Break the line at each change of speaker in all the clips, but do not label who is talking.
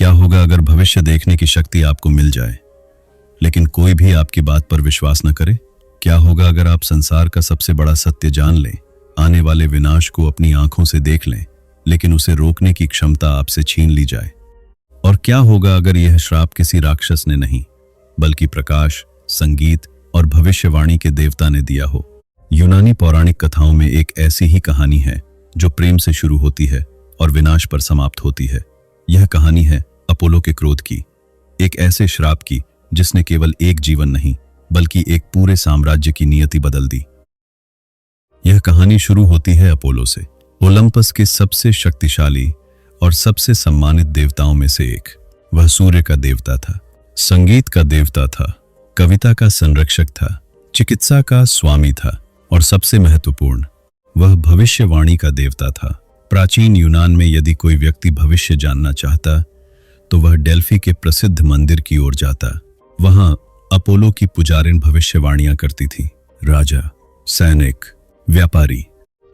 क्या होगा अगर भविष्य देखने की शक्ति आपको मिल जाए, लेकिन कोई भी आपकी बात पर विश्वास न करे? क्या होगा अगर आप संसार का सबसे बड़ा सत्य जान लें, आने वाले विनाश को अपनी आंखों से देख लें, लेकिन उसे रोकने की क्षमता आपसे छीन ली जाए? और क्या होगा अगर यह श्राप किसी राक्षस ने नहीं, बल्कि प्रकाश, संगीत और भविष्यवाणी के देवता ने दिया हो? यूनानी पौराणिक कथाओं में एक ऐसी ही कहानी है जो प्रेम से शुरू होती है और विनाश पर समाप्त होती है। यह कहानी है अपोलो के क्रोध की, एक ऐसे श्राप की जिसने केवल एक जीवन नहीं बल्कि एक पूरे साम्राज्य की नियति बदल दी। यह कहानी शुरू होती है अपोलो से, ओलंपस के सबसे शक्तिशाली और सबसे सम्मानित देवताओं में से एक। वह सूर्य का देवता था, संगीत का देवता था, कविता का संरक्षक था, चिकित्सा का स्वामी था और सबसे महत्वपूर्ण, वह भविष्यवाणी का देवता था। प्राचीन यूनान में यदि कोई व्यक्ति भविष्य जानना चाहता तो वह डेल्फी के प्रसिद्ध मंदिर की ओर जाता। वहां अपोलो की पुजारिन भविष्यवाणियां करती थी। राजा, सैनिक, व्यापारी,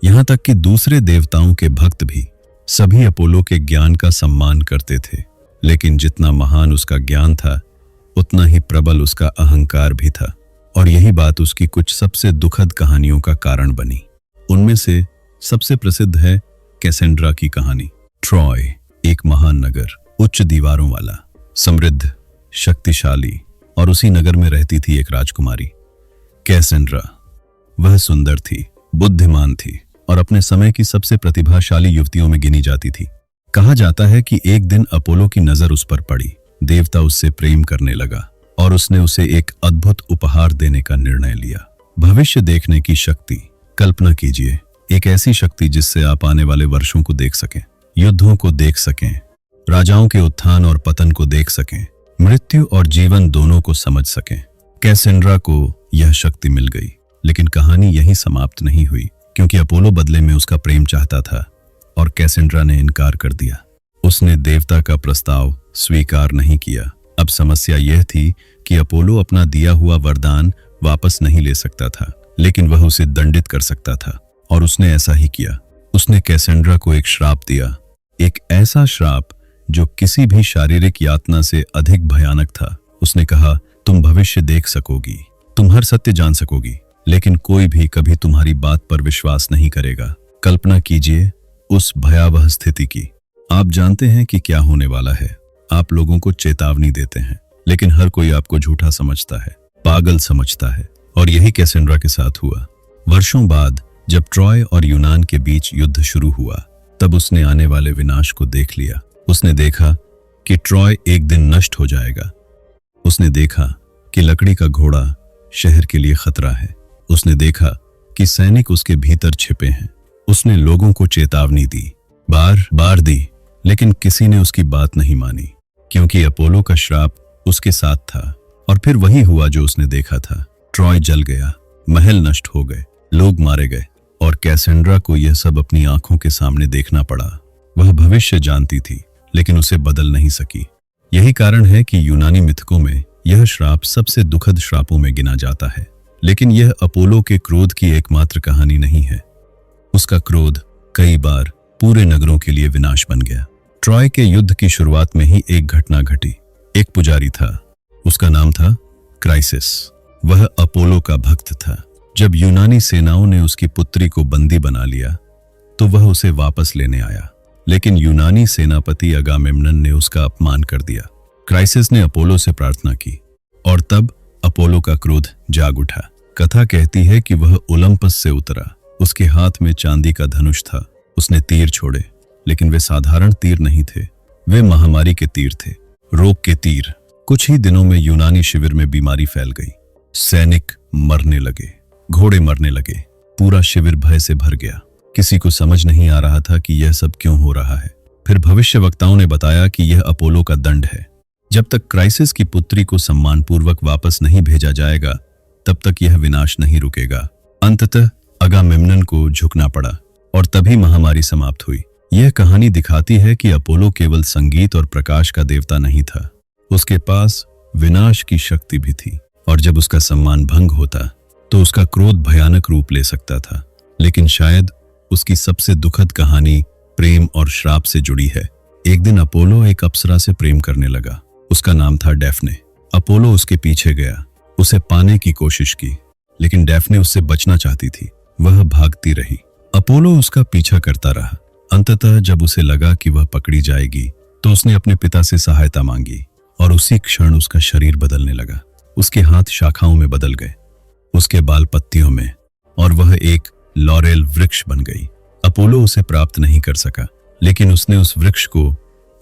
यहां तक कि दूसरे देवताओं के भक्त भी सभी अपोलो के ज्ञान का सम्मान करते थे। लेकिन जितना महान उसका ज्ञान था, उतना ही प्रबल उसका अहंकार भी था। और यही बात उसकी कुछ सबसे दुखद कहानियों का कारण बनी। उनमें से सबसे प्रसिद्ध है कैसेंड्रा की कहानी। ट्रॉय एक महान नगर, उच्च दीवारों वाला, समृद्ध, शक्तिशाली, और उसी नगर में रहती थी एक राजकुमारी, कैसेंड्रा। वह सुंदर थी, बुद्धिमान थी और अपने समय की सबसे प्रतिभाशाली युवतियों में गिनी जाती थी। कहा जाता है कि एक दिन अपोलो की नजर उस पर पड़ी। देवता उससे प्रेम करने लगा और उसने उसे एक अद्भुत उपहार देने का निर्णय लिया, भविष्य देखने की शक्ति। कल्पना कीजिए, एक ऐसी शक्ति जिससे आप आने वाले वर्षों को देख सकें, युद्धों को देख सकें, राजाओं के उत्थान और पतन को देख सकें, मृत्यु और जीवन दोनों को समझ सकें। कैसेंड्रा को यह शक्ति मिल गई, लेकिन कहानी यहीं समाप्त नहीं हुई, क्योंकि अपोलो बदले में उसका प्रेम चाहता था और कैसेंड्रा ने इनकार कर दिया। उसने देवता का प्रस्ताव स्वीकार नहीं किया। अब समस्या यह थी कि अपोलो अपना दिया हुआ वरदान वापस नहीं ले सकता था, लेकिन वह उसे दंडित कर सकता था, और उसने ऐसा ही किया। उसने कैसेंड्रा को एक श्राप दिया, एक ऐसा श्राप जो किसी भी शारीरिक यातना से अधिक भयानक था। उसने कहा, तुम भविष्य देख सकोगी, तुम हर सत्य जान सकोगी, लेकिन कोई भी कभी तुम्हारी बात पर विश्वास नहीं करेगा। कल्पना कीजिए उस भयावह स्थिति की। आप जानते हैं कि क्या होने वाला है। आप लोगों को चेतावनी देते हैं, लेकिन हर कोई आपको झूठा समझता है, पागल समझता है। और यही कैसेंड्रा के साथ हुआ। वर्षों बाद जब ट्रॉय और यूनान के बीच युद्ध शुरू हुआ, तब उसने आने वाले विनाश को देख लिया। उसने देखा कि ट्रॉय एक दिन नष्ट हो जाएगा। उसने देखा कि लकड़ी का घोड़ा शहर के लिए खतरा है। उसने देखा कि सैनिक उसके भीतर छिपे हैं। उसने लोगों को चेतावनी दी, बार बार दी, लेकिन किसी ने उसकी बात नहीं मानी, क्योंकि अपोलो का श्राप उसके साथ था। और फिर वही हुआ जो उसने देखा था। ट्रॉय जल गया, महल नष्ट हो गए, लोग मारे गए, और कैसेंड्रा को यह सब अपनी आंखों के सामने देखना पड़ा। वह भविष्य जानती थी, लेकिन उसे बदल नहीं सकी। यही कारण है कि यूनानी मिथकों में यह श्राप सबसे दुखद श्रापों में गिना जाता है। लेकिन यह अपोलो के क्रोध की एकमात्र कहानी नहीं है। उसका क्रोध कई बार पूरे नगरों के लिए विनाश बन गया। ट्रॉय के युद्ध की शुरुआत में ही एक घटना घटी। एक पुजारी था, उसका नाम था क्राइसिस। वह अपोलो का भक्त था। जब यूनानी सेनाओं ने उसकी पुत्री को बंदी बना लिया, तो वह उसे वापस लेने आया, लेकिन यूनानी सेनापति अगामेम्नन ने उसका अपमान कर दिया। क्राइसिस ने अपोलो से प्रार्थना की, और तब अपोलो का क्रोध जाग उठा। कथा कहती है कि वह ओलंपस से उतरा। उसके हाथ में चांदी का धनुष था। उसने तीर छोड़े, लेकिन वे साधारण तीर नहीं थे, वे महामारी के तीर थे, रोग के तीर। कुछ ही दिनों में यूनानी शिविर में बीमारी फैल गई। सैनिक मरने लगे, घोड़े मरने लगे, पूरा शिविर भय से भर गया। किसी को समझ नहीं आ रहा था कि यह सब क्यों हो रहा है। फिर भविष्यवक्ताओं ने बताया कि यह अपोलो का दंड है। जब तक क्राइसिस की पुत्री को सम्मानपूर्वक वापस नहीं भेजा जाएगा, तब तक यह विनाश नहीं रुकेगा। अंततः अगामेम्नन को झुकना पड़ा, और तभी महामारी समाप्त हुई। यह कहानी दिखाती है कि अपोलो केवल संगीत और प्रकाश का देवता नहीं था, उसके पास विनाश की शक्ति भी थी। और जब उसका सम्मान भंग होता, तो उसका क्रोध भयानक रूप ले सकता था। लेकिन शायद उसकी सबसे दुखद कहानी प्रेम और श्राप से जुड़ी है। एक दिन अपोलो एक अप्सरा से प्रेम करने लगा। उसका नाम था डैफ्ने। अपोलो उसके पीछे गया, उसे पाने की कोशिश की, लेकिन डैफ्ने उससे बचना चाहती थी। वह भागती रही, अपोलो उसका पीछा करता रहा। अंततः जब उसे लगा कि वह पकड़ी जाएगी तो उसने अपने पिता से सहायता मांगी और उसी क्षण उसका शरीर बदलने लगा। उसके हाथ शाखाओं में बदल गए, उसके बाल पत्तियों में, और वह एक लॉरेल वृक्ष बन गई। अपोलो उसे प्राप्त नहीं कर सका, लेकिन उसने उस वृक्ष को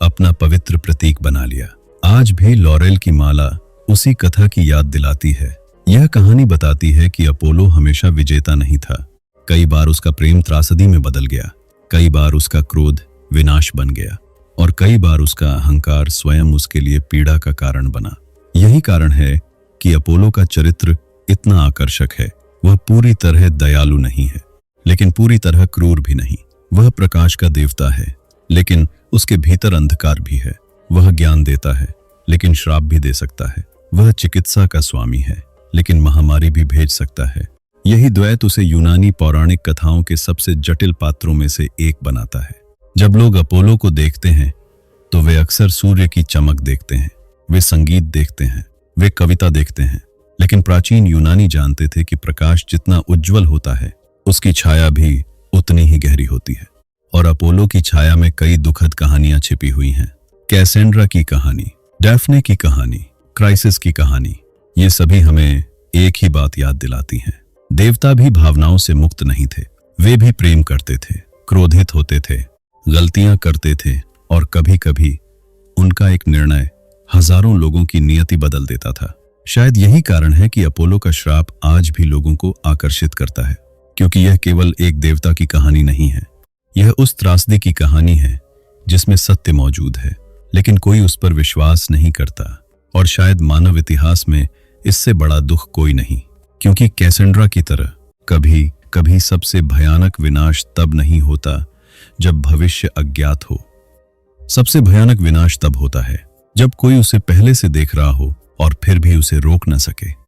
अपना पवित्र प्रतीक बना लिया। आज भी लॉरेल की माला उसी कथा की याद दिलाती है। यह कहानी बताती है कि अपोलो हमेशा विजेता नहीं था। कई बार उसका प्रेम त्रासदी में बदल गया, कई बार उसका क्रोध विनाश बन गया, और कई बार उसका अहंकार स्वयं उसके लिए पीड़ा का कारण बना। यही कारण है कि अपोलो का चरित्र इतना आकर्षक है। वह पूरी तरह दयालु नहीं है, लेकिन पूरी तरह क्रूर भी नहीं। वह प्रकाश का देवता है, लेकिन उसके भीतर अंधकार भी है। वह ज्ञान देता है, लेकिन श्राप भी दे सकता है। वह चिकित्सा का स्वामी है, लेकिन महामारी भी भेज सकता है। यही द्वैत उसे यूनानी पौराणिक कथाओं के सबसे जटिल पात्रों में से एक बनाता है। जब लोग अपोलो को देखते हैं तो वे अक्सर सूर्य की चमक देखते हैं, वे संगीत देखते हैं, वे कविता देखते हैं, लेकिन प्राचीन यूनानी जानते थे कि प्रकाश जितना उज्जवल होता है, उसकी छाया भी उतनी ही गहरी होती है। और अपोलो की छाया में कई दुखद कहानियां छिपी हुई हैं। कैसेंड्रा की कहानी, डैफ्ने की कहानी, क्राइसिस की कहानी, ये सभी हमें एक ही बात याद दिलाती हैं। देवता भी भावनाओं से मुक्त नहीं थे। वे भी प्रेम करते थे, क्रोधित होते थे, गलतियां करते थे, और कभी कभी उनका एक निर्णय हजारों लोगों की नियति बदल देता था। शायद यही कारण है कि अपोलो का श्राप आज भी लोगों को आकर्षित करता है, क्योंकि यह केवल एक देवता की कहानी नहीं है। यह उस त्रासदी की कहानी है जिसमें सत्य मौजूद है, लेकिन कोई उस पर विश्वास नहीं करता। और शायद मानव इतिहास में इससे बड़ा दुख कोई नहीं, क्योंकि कैसेंड्रा की तरह कभी कभी सबसे भयानक विनाश तब नहीं होता जब भविष्य अज्ञात हो। सबसे भयानक विनाश तब होता है जब कोई उसे पहले से देख रहा हो और फिर भी उसे रोक न सके।